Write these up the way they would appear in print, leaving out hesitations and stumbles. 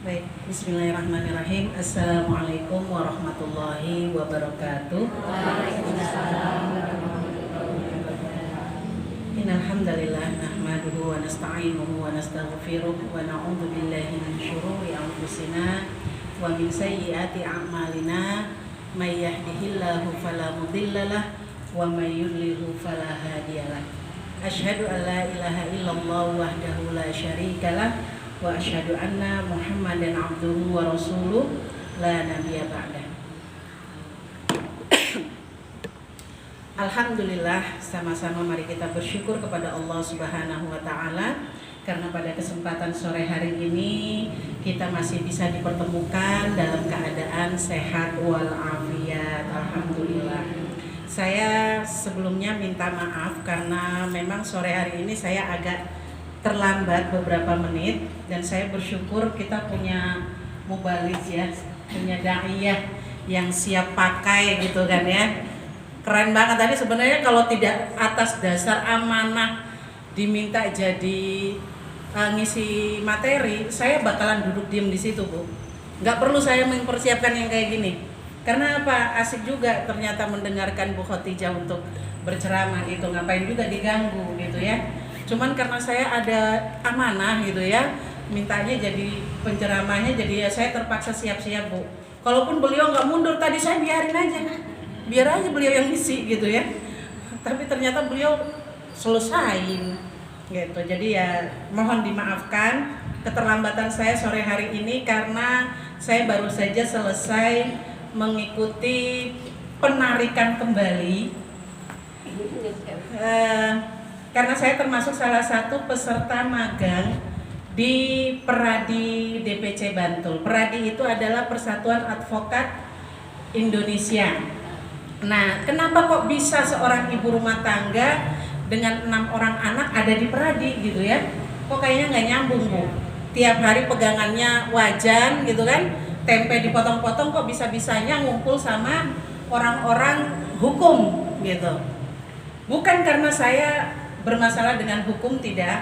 Baik, bismillahirrahmanirrahim. Assalamualaikum warahmatullahi wabarakatuh. Waalaikumsalam warahmatullahi wabarakatuh. Innal hamdalillah nahmaduhu wa nasta'inuhu wa nastaghfiruh wa na'udzu billahi min syururi anfusina wa min sayyiati a'malina. May yahdihillahu fala mudhillalah wa may yudlilhu fala hadiyalah. Asyhadu an la ilaha illallah wahdahu la syarikalah wa asyhadu anna Muhammadan abduhu wa rasuluh la nabiyya ba'dah. Alhamdulillah, sama-sama mari kita bersyukur kepada Allah Subhanahu wa taala karena pada kesempatan sore hari ini kita masih bisa dipertemukan dalam keadaan sehat walafiat. Alhamdulillah. Saya sebelumnya minta maaf karena memang sore hari ini saya agak terlambat beberapa menit, dan saya bersyukur kita punya mubaligh ya, punya daiyah yang siap pakai gitu kan ya. Keren banget. Tadi sebenarnya kalau tidak atas dasar amanah diminta jadi ngisi materi, saya bakalan duduk diem di situ, Bu. Nggak perlu saya mempersiapkan yang kayak gini. Karena apa? Asik juga ternyata mendengarkan Bu Khotijah untuk berceramah itu, ngapain juga diganggu gitu ya. Cuman karena saya ada amanah gitu ya, mintanya jadi penceramahnya, jadi ya saya terpaksa siap-siap, Bu. Kalaupun beliau nggak mundur tadi, saya biarin aja, biar aja beliau yang ngisi gitu ya. Tapi ternyata beliau selesain gitu. Jadi ya mohon dimaafkan keterlambatan saya sore hari ini karena saya baru saja selesai mengikuti penarikan kembali. Karena saya termasuk salah satu peserta magang di Peradi DPC Bantul. Peradi itu adalah Persatuan Advokat Indonesia. Nah, kenapa kok bisa seorang ibu rumah tangga dengan 6 orang anak ada di Peradi gitu ya? Kok kayaknya nggak nyambung, Bu. Tiap hari pegangannya wajan gitu kan, tempe dipotong-potong, kok bisa-bisanya ngumpul sama orang-orang hukum gitu. Bukan karena saya bermasalah dengan hukum, tidak.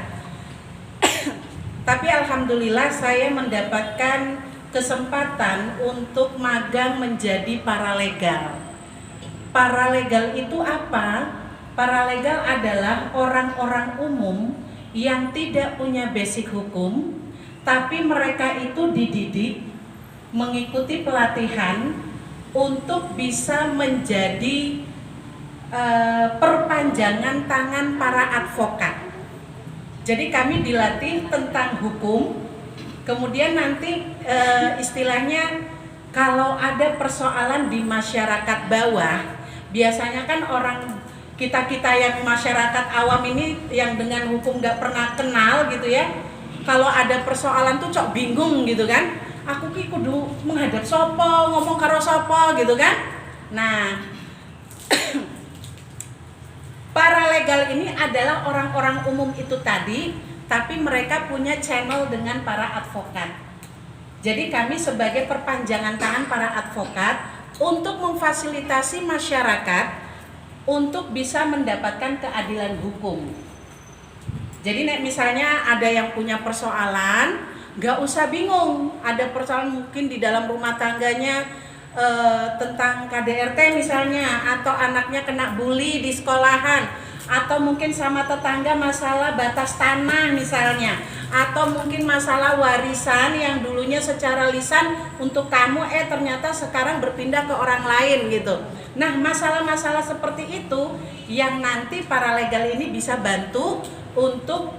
Tapi alhamdulillah saya mendapatkan kesempatan untuk magang menjadi paralegal. Paralegal itu apa? Paralegal adalah orang-orang umum yang tidak punya basic hukum, tapi mereka itu dididik mengikuti pelatihan untuk bisa menjadi perpanjangan tangan para advokat. Jadi kami dilatih tentang hukum, kemudian nanti istilahnya kalau ada persoalan di masyarakat bawah, biasanya kan orang kita yang masyarakat awam ini yang dengan hukum nggak pernah kenal gitu ya, kalau ada persoalan tuh cok bingung gitu kan, aku ki kudu menghadap sopo, ngomong karo sopo gitu kan. Nah, paralegal ini adalah orang-orang umum itu tadi, tapi mereka punya channel dengan para advokat. Jadi kami sebagai perpanjangan tangan para advokat untuk memfasilitasi masyarakat untuk bisa mendapatkan keadilan hukum. Jadi misalnya ada yang punya persoalan, gak usah bingung. Ada persoalan mungkin di dalam rumah tangganya tentang KDRT misalnya, atau anaknya kena bully di sekolahan, atau mungkin sama tetangga masalah batas tanah misalnya, atau mungkin masalah warisan yang dulunya secara lisan untuk kamu ternyata sekarang berpindah ke orang lain gitu. Nah, masalah-masalah seperti itu yang nanti paralegal ini bisa bantu untuk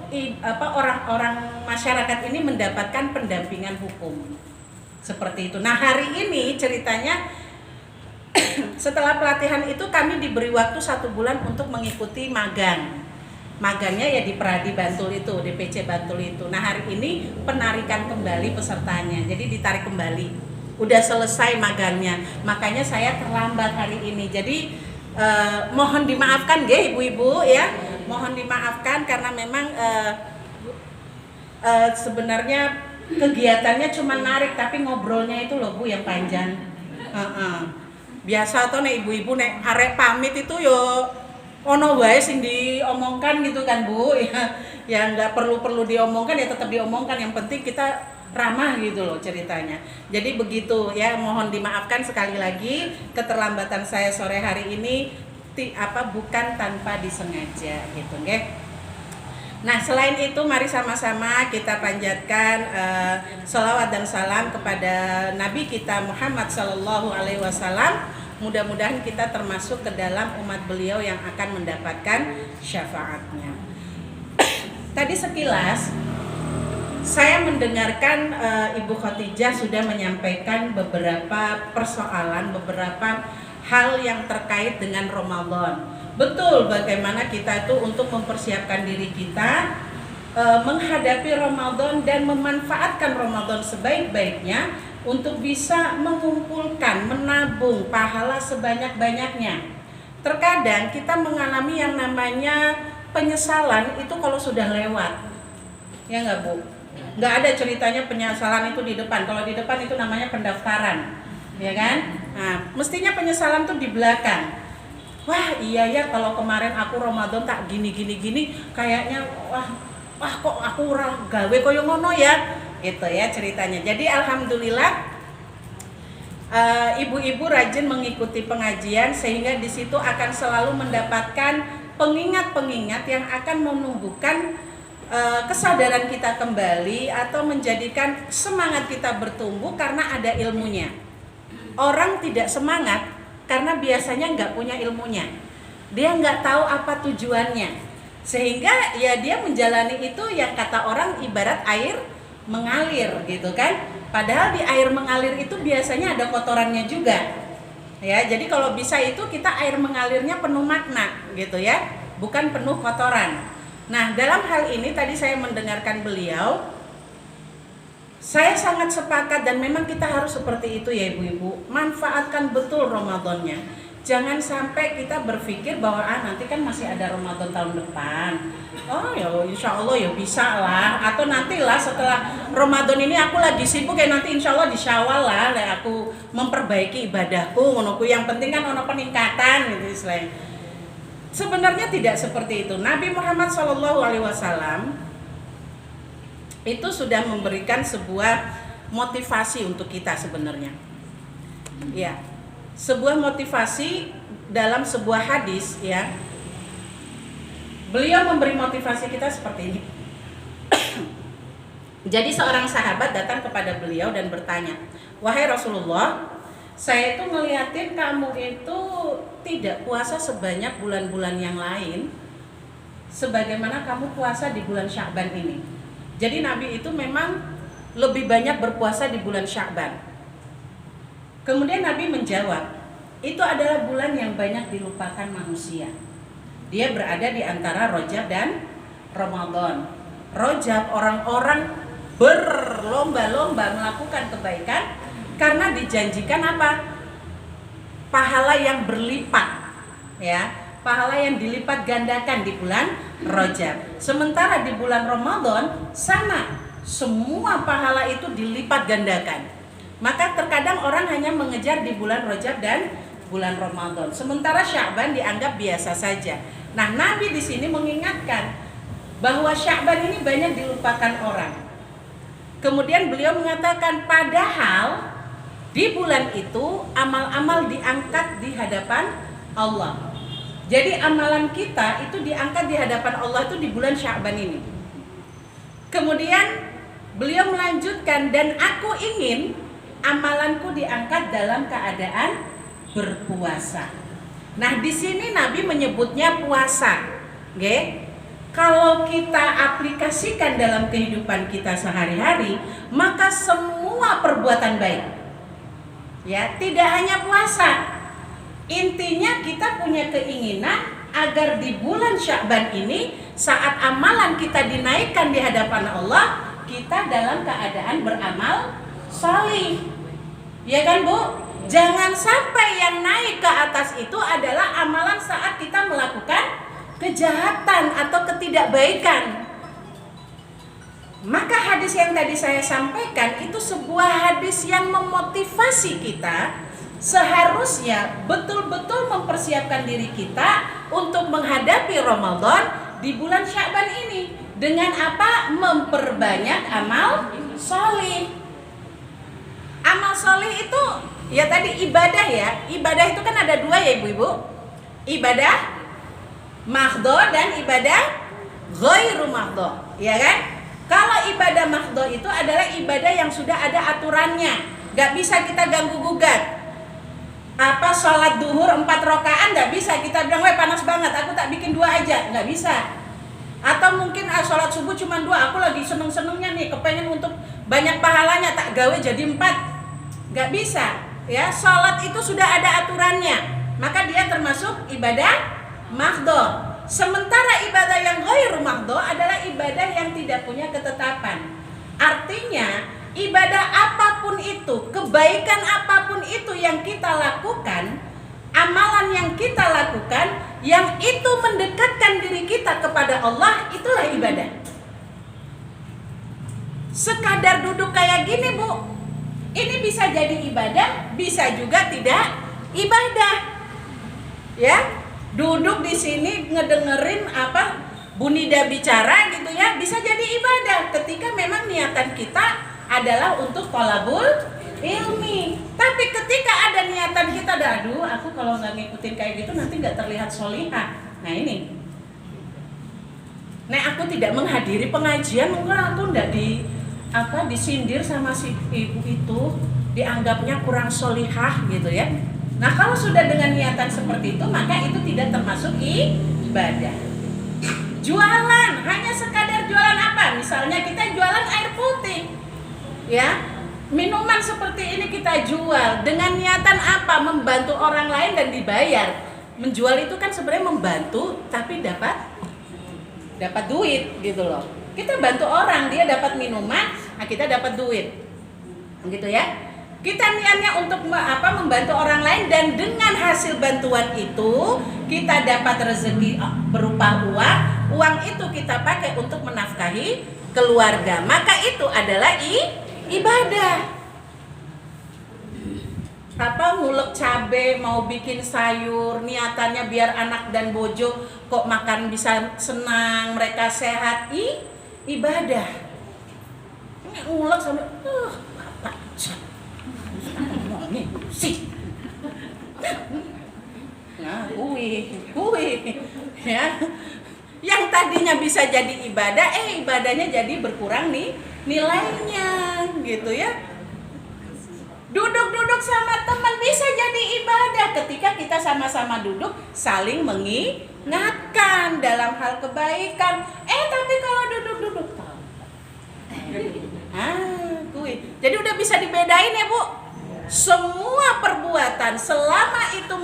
orang-orang masyarakat ini mendapatkan pendampingan hukum. Seperti itu. Nah, hari ini ceritanya setelah pelatihan itu kami diberi waktu 1 bulan untuk mengikuti magang. Magangnya ya di Peradi Bantul itu, DPC Bantul itu. Nah, hari ini penarikan kembali pesertanya. Jadi ditarik kembali. Udah selesai magangnya. Makanya saya terlambat hari ini. Jadi mohon dimaafkan ya ibu-ibu ya. Mohon dimaafkan karena memang sebenarnya kegiatannya cuma narik, tapi ngobrolnya itu loh Bu yang panjang. Biasa tuh nih ibu-ibu nek arek pamit itu yo ono wae sing diomongkan gitu kan Bu. Ya nggak perlu diomongkan, ya tetap diomongkan. Yang penting kita ramah gitu loh ceritanya. Jadi begitu ya, mohon dimaafkan sekali lagi keterlambatan saya sore hari ini bukan tanpa disengaja gitu nggih. Nah, selain itu mari sama-sama kita panjatkan sholawat dan salam kepada Nabi kita Muhammad Sallallahu Alaihi Wasallam. Mudah-mudahan kita termasuk ke dalam umat beliau yang akan mendapatkan syafaatnya. Tadi sekilas saya mendengarkan Ibu Khotijah sudah menyampaikan beberapa persoalan, beberapa hal yang terkait dengan Ramadan. Betul, bagaimana kita itu untuk mempersiapkan diri kita menghadapi Ramadan dan memanfaatkan Ramadan sebaik-baiknya untuk bisa mengumpulkan, menabung pahala sebanyak-banyaknya. Terkadang kita mengalami yang namanya penyesalan itu kalau sudah lewat. Ya nggak Bu? Nggak ada ceritanya penyesalan itu di depan. Kalau di depan itu namanya pendaftaran. Ya kan? Nah, mestinya penyesalan itu di belakang. Wah iya ya, kalau kemarin aku Ramadan tak gini kayaknya wah kok aku gawe koyo ngono ya, gitu ya ceritanya. Jadi alhamdulillah ibu-ibu rajin mengikuti pengajian sehingga di situ akan selalu mendapatkan pengingat-pengingat yang akan menumbuhkan kesadaran kita kembali atau menjadikan semangat kita bertumbuh karena ada ilmunya. Orang tidak semangat karena biasanya nggak punya ilmunya, dia nggak tahu apa tujuannya, sehingga ya dia menjalani itu yang kata orang ibarat air mengalir gitu kan. Padahal di air mengalir itu biasanya ada kotorannya juga, ya. Jadi kalau bisa itu kita air mengalirnya penuh makna gitu ya, bukan penuh kotoran. Nah dalam hal ini tadi saya mendengarkan beliau. Saya sangat sepakat dan memang kita harus seperti itu ya ibu-ibu. Manfaatkan betul Ramadannya. Jangan sampai kita berpikir bahwa nanti kan masih ada Ramadan tahun depan. Oh ya insya Allah ya bisa lah. Atau nantilah setelah Ramadan ini aku lagi sibuk ya nanti insya Allah di Syawal lah aku memperbaiki ibadahku. Yang penting kan ono peningkatan gitu istilahnya. Sebenarnya tidak seperti itu. Nabi Muhammad SAW itu sudah memberikan sebuah motivasi untuk kita sebenarnya. Ya, sebuah motivasi dalam sebuah hadis ya. Beliau memberi motivasi kita seperti ini. Jadi seorang sahabat datang kepada beliau dan bertanya, "Wahai Rasulullah, saya itu ngeliatin kamu itu tidak puasa sebanyak bulan-bulan yang lain sebagaimana kamu puasa di bulan Sya'ban ini." Jadi Nabi itu memang lebih banyak berpuasa di bulan Sya'ban. Kemudian Nabi menjawab, itu adalah bulan yang banyak dilupakan manusia. Dia berada di antara Rajab dan Ramadan. Rajab orang-orang berlomba-lomba melakukan kebaikan karena dijanjikan apa? Pahala yang berlipat, ya. Pahala yang dilipat gandakan di bulan Rajab. Sementara di bulan Ramadan sama, semua pahala itu dilipat gandakan. Maka terkadang orang hanya mengejar di bulan Rajab dan bulan Ramadan. Sementara Sya'ban dianggap biasa saja. Nah, Nabi di sini mengingatkan bahwa Sya'ban ini banyak dilupakan orang. Kemudian beliau mengatakan padahal di bulan itu amal-amal diangkat di hadapan Allah. Jadi amalan kita itu diangkat di hadapan Allah itu di bulan Sya'ban ini. Kemudian beliau melanjutkan, dan aku ingin amalanku diangkat dalam keadaan berpuasa. Nah di sini Nabi menyebutnya puasa. Okay? Kalau kita aplikasikan dalam kehidupan kita sehari-hari, maka semua perbuatan baik, ya, tidak hanya puasa. Intinya kita punya keinginan agar di bulan Sya'ban ini saat amalan kita dinaikkan di hadapan Allah, kita dalam keadaan beramal salih. Ya kan Bu? Jangan sampai yang naik ke atas itu adalah amalan saat kita melakukan kejahatan atau ketidakbaikan. Maka hadis yang tadi saya sampaikan itu sebuah hadis yang memotivasi kita seharusnya betul-betul mempersiapkan diri kita untuk menghadapi Ramadan di bulan Sya'ban ini. Dengan apa? Memperbanyak amal solih. Amal solih itu ya tadi ibadah ya. Ibadah itu kan ada dua ya ibu-ibu. Ibadah mahdho dan ibadah ghairu mahdho, ya kan? Kalau ibadah mahdho itu adalah ibadah yang sudah ada aturannya, gak bisa kita ganggu gugat. Apa sholat duhur 4 rakaat gak bisa kita bilang, weh panas banget, aku tak bikin 2 aja, gak bisa. Atau mungkin sholat subuh cuma 2, aku lagi seneng-senengnya nih, kepengen untuk banyak pahalanya, tak gawe jadi 4, gak bisa. Ya, sholat itu sudah ada aturannya, maka dia termasuk ibadah mahdho. Sementara ibadah yang ghairu mahdho adalah ibadah yang tidak punya ketetapan. Artinya ibadah apapun itu, kebaikan apapun itu yang kita lakukan, amalan yang kita lakukan, yang itu mendekatkan diri kita kepada Allah, itulah ibadah. Sekadar duduk kayak gini Bu, ini bisa jadi ibadah, bisa juga tidak ibadah. Ya, duduk di sini ngedengerin apa Bu Nida bicara gitu ya, bisa jadi ibadah ketika memang niatan kita adalah untuk thalabul ilmi. Tapi ketika ada niatan kita, aduh aku kalau nggak ngikutin kayak gitu nanti nggak terlihat solihah. Nah ini, nah aku tidak menghadiri pengajian, mungkin aku nggak disindir sama si ibu itu, dianggapnya kurang solihah gitu ya. Nah kalau sudah dengan niatan seperti itu, maka itu tidak termasuk ibadah. Jualan, hanya sekadar jualan apa? Misalnya kita jualan air putih, ya, minuman seperti ini kita jual dengan niatan apa? Membantu orang lain dan dibayar. Menjual itu kan sebenarnya membantu, tapi dapat duit gitu loh. Kita bantu orang, dia dapat minuman, nah kita dapat duit, gitu ya. Kita niatnya untuk membantu orang lain, dan dengan hasil bantuan itu kita dapat rezeki berupa uang. Uang itu kita pakai untuk menafkahi keluarga. Maka itu adalah ibadah. Ngulek cabe, mau bikin sayur, niatannya biar anak dan bojo kok makan bisa senang, mereka sehat, ibadah. Ini ngulek sampai bapak nih sih. Nah, ya. Yang tadinya bisa jadi ibadah, ibadahnya jadi berkurang nih nilainya, gitu ya. Duduk-duduk sama teman bisa jadi ibadah ketika kita sama-sama duduk saling mengingatkan dalam hal kebaikan. Tapi kalau duduk-duduk jadi udah bisa dibedain ya Bu. Semua perbuatan selama itu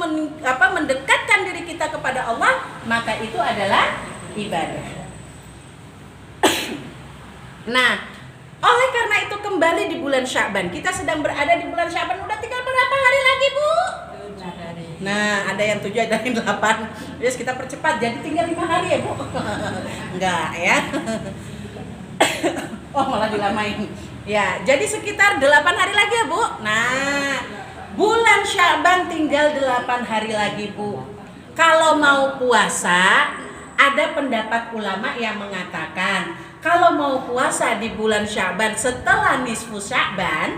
mendekatkan diri kita kepada Allah, maka itu adalah ibadah. Nah, oleh karena itu kembali di bulan Sya'ban. Kita sedang berada di bulan Sya'ban. Udah tinggal berapa hari lagi Bu? Nah, ada yang 7, ada yang 8. Yes, kita percepat. Jadi tinggal 5 hari ya Bu? Enggak ya. Oh, malah dilamain. Ya, jadi sekitar 8 hari lagi ya Bu. Nah, bulan Sya'ban tinggal 8 hari lagi Bu. Kalau mau puasa, ada pendapat ulama yang mengatakan kalau mau puasa di bulan Sya'ban setelah nisfu Sya'ban,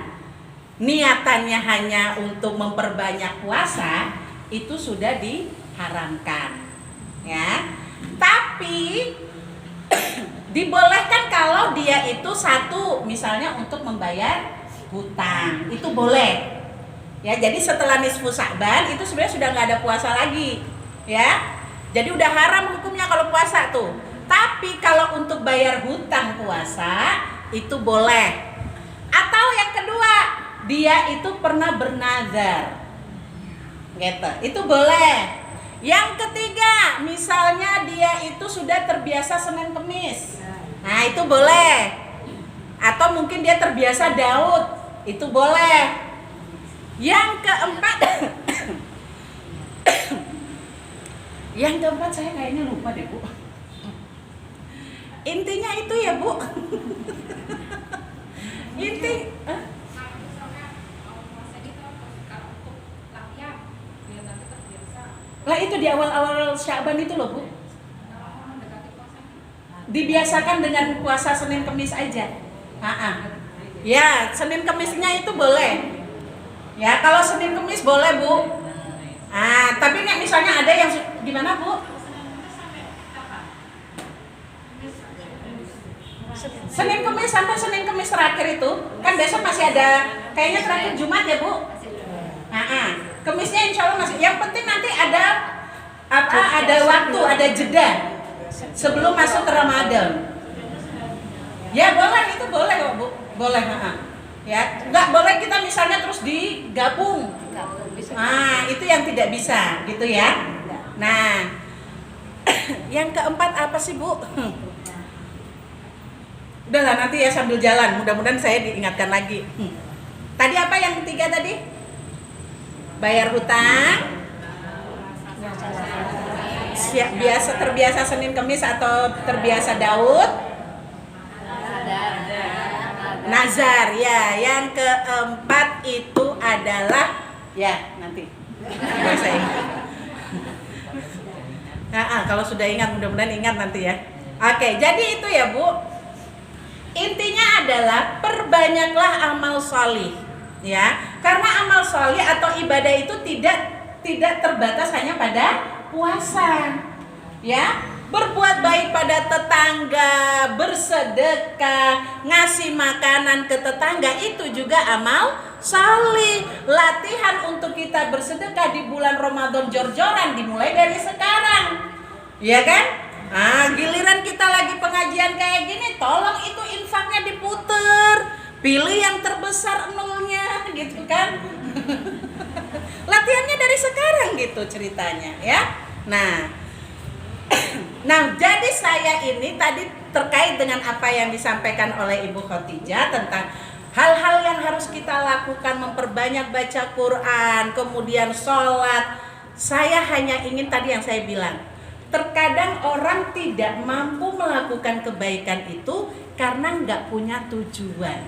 niatannya hanya untuk memperbanyak puasa, itu sudah diharamkan. Ya. Tapi dibolehkan kalau dia itu misalnya untuk membayar hutang, itu boleh. Ya, jadi setelah nisfu Sya'ban itu sebenarnya sudah nggak ada puasa lagi, ya. Jadi udah haram hukumnya kalau puasa tuh. Tapi kalau untuk bayar hutang puasa itu boleh. Atau yang kedua, dia itu pernah bernazar, gitu, itu boleh. Yang ketiga, misalnya dia itu sudah terbiasa Senin Kemis, nah itu boleh. Atau mungkin dia terbiasa Daud, itu boleh. Yang keempat yang keempat saya kayaknya lupa deh Bu. Intinya itu ya Bu. Lah itu di awal-awal Sya'ban itu loh Bu. Dibiasakan dengan puasa Senin Kemis aja. Ya, Senin Kemisnya itu boleh. Ya, kalau Senin Kemis boleh, Bu. Ah, tapi nih misalnya ada yang gimana, Bu? Senin Kemis sampai Senin Kemis terakhir itu, kan besok masih ada, kayaknya terakhir Jumat ya, Bu. Kemisnya insya Allah masih. Yang penting nanti ada apa? Ada waktu, ada jeda sebelum masuk ke Ramadan. Ya boleh, itu boleh kok, Bu. Boleh, ya, nggak boleh kita misalnya terus digabung. Nah, itu yang tidak bisa, gitu ya. Nah, yang keempat apa sih, Bu? Udahlah nanti ya sambil jalan, mudah-mudahan saya diingatkan lagi. Tadi apa yang ketiga tadi? Bayar hutang. Terbiasa Senin Kemis atau terbiasa Daud? Nazar, ya. Yang keempat itu adalah ya nanti. Saya ingat. Kalau sudah ingat, mudah-mudahan ingat nanti ya. Oke, jadi itu ya, Bu. Intinya adalah perbanyaklah amal sholih, ya. Karena amal sholih atau ibadah itu tidak terbatas hanya pada puasa, ya. Berbuat baik pada tetangga, bersedekah, ngasih makanan ke tetangga itu juga amal sholih. Latihan untuk kita bersedekah di bulan Ramadan jor-joran dimulai dari sekarang, ya kan? Nah, giliran kita lagi pengajian kayak gini, tolong itu infaknya diputer, pilih yang terbesar nolnya, gitu kan? Latihannya dari sekarang gitu ceritanya, ya. Nah, jadi saya ini tadi terkait dengan apa yang disampaikan oleh Ibu Khotijah tentang hal-hal yang harus kita lakukan, memperbanyak baca Quran, kemudian sholat. Saya hanya ingin tadi yang saya bilang, terkadang orang tidak mampu melakukan kebaikan itu karena nggak punya tujuan.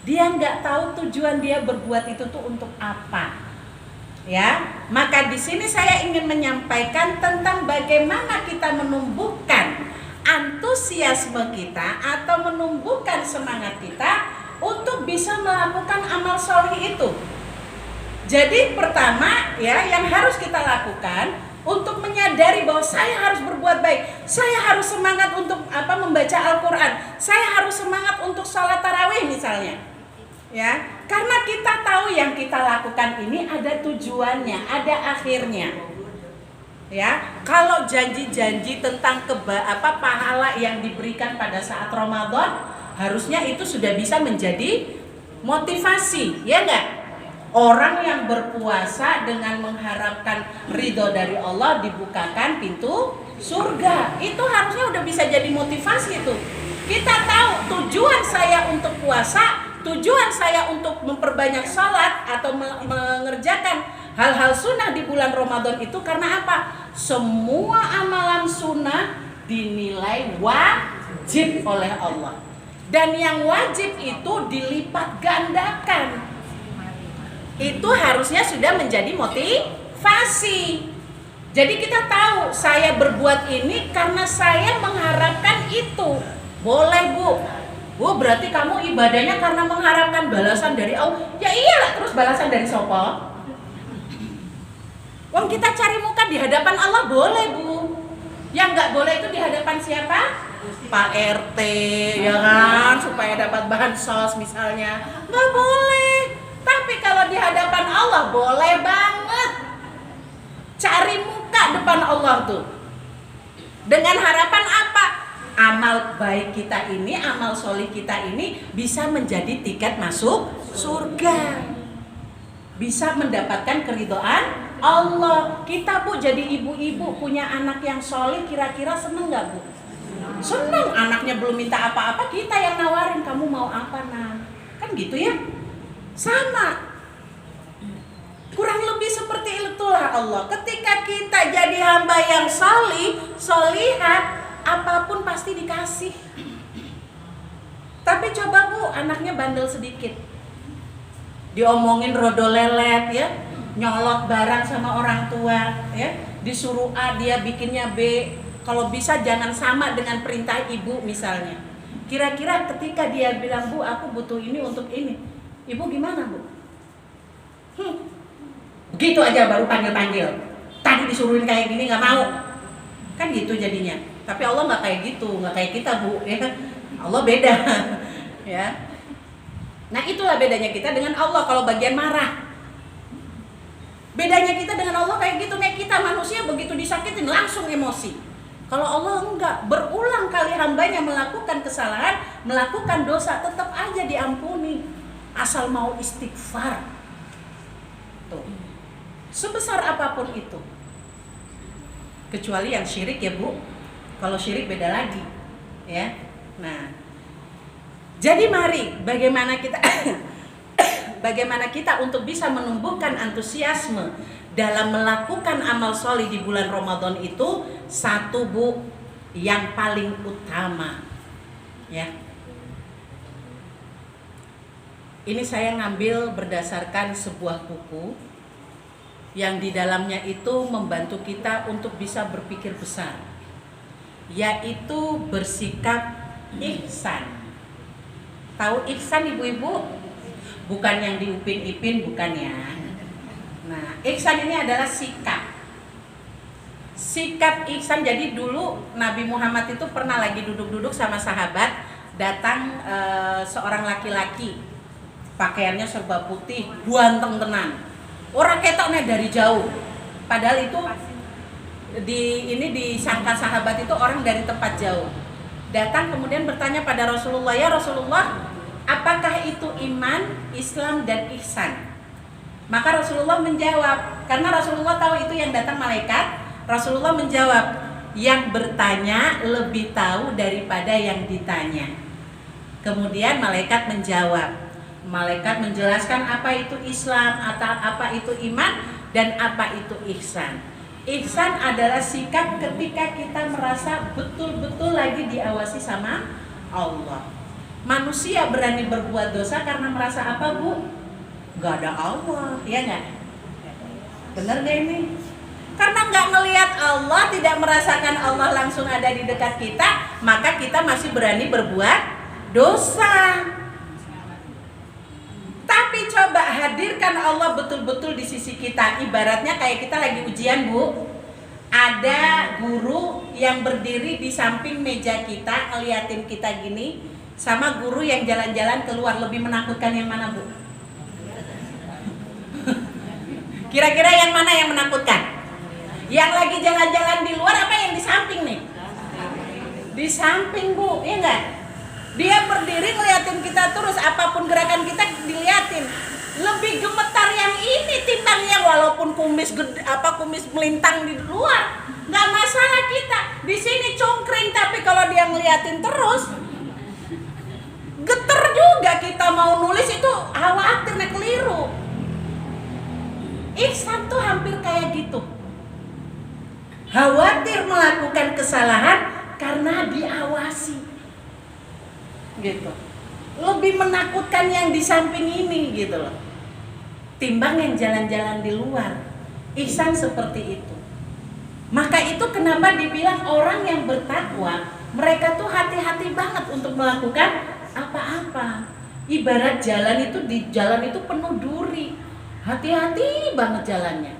Dia nggak tahu tujuan dia berbuat itu tuh untuk apa. Ya, maka di sini saya ingin menyampaikan tentang bagaimana kita menumbuhkan antusiasme kita atau menumbuhkan semangat kita untuk bisa melakukan amal sholih itu. Jadi pertama ya yang harus kita lakukan untuk menyadari bahwa saya harus berbuat baik, saya harus semangat untuk membaca Al-Quran, saya harus semangat untuk sholat tarawih misalnya, ya, karena kita tahu yang kita lakukan ini ada tujuannya, ada akhirnya, ya. Kalau janji-janji tentang pahala yang diberikan pada saat Ramadan, harusnya itu sudah bisa menjadi motivasi, ya enggak? Orang yang berpuasa dengan mengharapkan ridho dari Allah dibukakan pintu surga. Itu harusnya udah bisa jadi motivasi itu. Kita tahu tujuan saya untuk puasa, tujuan saya untuk memperbanyak sholat atau mengerjakan hal-hal sunnah di bulan Ramadan itu karena apa? Semua amalan sunnah dinilai wajib oleh Allah. Dan yang wajib itu dilipat gandakan. Itu harusnya sudah menjadi motivasi. Jadi kita tahu saya berbuat ini karena saya mengharapkan itu. Boleh, Bu. Bu, berarti kamu ibadahnya karena mengharapkan balasan dari Allah. Ya iyalah, terus balasan dari siapa? Wong kita cari muka di hadapan Allah boleh, Bu. Yang nggak boleh itu di hadapan siapa? Pak RT, ya kan, supaya dapat bansos misalnya. Nggak boleh. Tapi kalau di hadapan Allah boleh banget. Cari muka depan Allah tuh. Dengan harapan apa? Amal baik kita ini, amal solih kita ini bisa menjadi tiket masuk surga. Bisa mendapatkan keridhaan Allah. Kita, Bu, jadi ibu-ibu punya anak yang solih, kira-kira seneng gak, Bu? Seneng. Anaknya belum minta apa-apa, kita yang nawarin, kamu mau apa, Nak? Kan gitu ya? Sama, kurang lebih seperti itulah Allah. Ketika kita jadi hamba yang salih, solihah, apapun pasti dikasih. Tapi coba, Bu, anaknya bandel sedikit, diomongin rodo lelet ya, nyolot barang sama orang tua ya, disuruh A dia bikinnya B, kalau bisa jangan sama dengan perintah ibu misalnya. Kira-kira ketika dia bilang, Bu, aku butuh ini untuk ini, ibu gimana, Bu? Begitu aja baru panggil-panggil. Tadi disuruhin kayak gini nggak mau. Kan gitu jadinya. Tapi Allah nggak kayak gitu, nggak kayak kita, Bu. Ya, Allah beda. Ya. Nah, itulah bedanya kita dengan Allah kalau bagian marah. Bedanya kita dengan Allah kayak gitu. Nih, kita manusia begitu disakitin langsung emosi. Kalau Allah enggak, berulang kali hambanya melakukan kesalahan, melakukan dosa, tetap aja diampuni. Asal mau istighfar. Tuh. Sebesar apapun itu. Kecuali yang syirik ya, Bu. Kalau syirik beda lagi. Ya. Nah. Jadi mari bagaimana kita untuk bisa menumbuhkan antusiasme dalam melakukan amal soleh di bulan Ramadan itu. Satu, Bu, yang paling utama ya. Ini saya ngambil berdasarkan sebuah buku yang di dalamnya itu membantu kita untuk bisa berpikir besar, yaitu bersikap ihsan. Tahu ihsan, ibu-ibu? Bukan yang di Upin Ipin, bukan ya. Nah, ihsan ini adalah sikap. Sikap ihsan. Jadi dulu Nabi Muhammad itu pernah lagi duduk-duduk sama sahabat, datang seorang laki-laki, pakaiannya serba putih, buanteng tenan. Orang ketoknya dari jauh. Padahal itu disangka sahabat itu orang dari tempat jauh. Datang kemudian bertanya pada Rasulullah, ya Rasulullah, apakah itu iman, Islam, dan ihsan? Maka Rasulullah menjawab, karena Rasulullah tahu itu yang datang malaikat. Rasulullah menjawab, yang bertanya lebih tahu daripada yang ditanya. Kemudian malaikat menjawab, malaikat menjelaskan apa itu Islam, atau apa itu iman, dan apa itu ihsan. Ihsan adalah sikap ketika kita merasa betul-betul lagi diawasi sama Allah. Manusia berani berbuat dosa karena merasa apa, Bu? Gak ada Allah, ya nggak? Bener gak ini? Karena nggak ngelihat Allah, tidak merasakan Allah langsung ada di dekat kita, maka kita masih berani berbuat dosa. Tapi coba hadirkan Allah betul-betul di sisi kita. Ibaratnya kayak kita lagi ujian, Bu. Ada guru yang berdiri di samping meja kita, ngeliatin kita gini, sama guru yang jalan-jalan keluar. Lebih menakutkan yang mana, Bu? Kira-kira yang mana yang menakutkan? Yang lagi jalan-jalan di luar apa yang di samping nih? Di samping, Bu, iya enggak? Dia berdiri ngeliatin kita terus, apapun gerakan kita diliatin. Lebih gemetar yang ini timbang yang walaupun kumis melintang di luar, nggak masalah kita. Di sini cungkring, tapi kalau dia ngeliatin terus, geter juga kita mau nulis itu khawatir nek keliru. Ihsan tuh hampir kayak gitu. Khawatir melakukan kesalahan karena diawasi. Gitu. Lebih menakutkan yang di samping ini gitu loh. Timbang yang jalan-jalan di luar. Ihsan seperti itu. Maka itu kenapa dibilang orang yang bertakwa, mereka tuh hati-hati banget untuk melakukan apa-apa. Ibarat jalan itu, di jalan itu penuh duri. Hati-hati banget jalannya.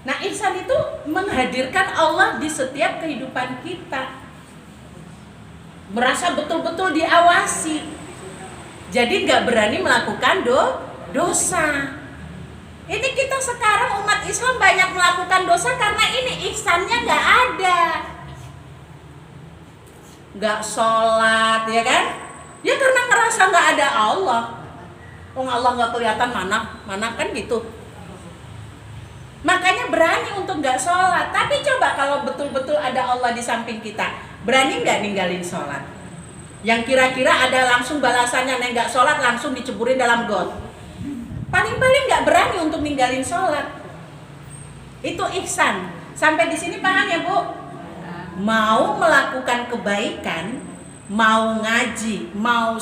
Nah, ihsan itu menghadirkan Allah di setiap kehidupan kita. Merasa betul-betul diawasi. Jadi gak berani melakukan dosa. Ini kita sekarang umat Islam banyak melakukan dosa karena ini ihsannya gak ada. Gak sholat, ya kan? Ya karena ngerasa gak ada Allah. Allah gak kelihatan mana kan gitu. Makanya berani untuk gak sholat. Tapi coba kalau betul-betul ada Allah di samping kita, berani gak ninggalin sholat? Yang kira-kira ada langsung balasannya, nek gak sholat langsung diceburin dalam got. Paling-paling gak berani untuk ninggalin sholat. Itu ihsan. Sampai di sini paham ya, Bu? Mau melakukan kebaikan, mau ngaji, mau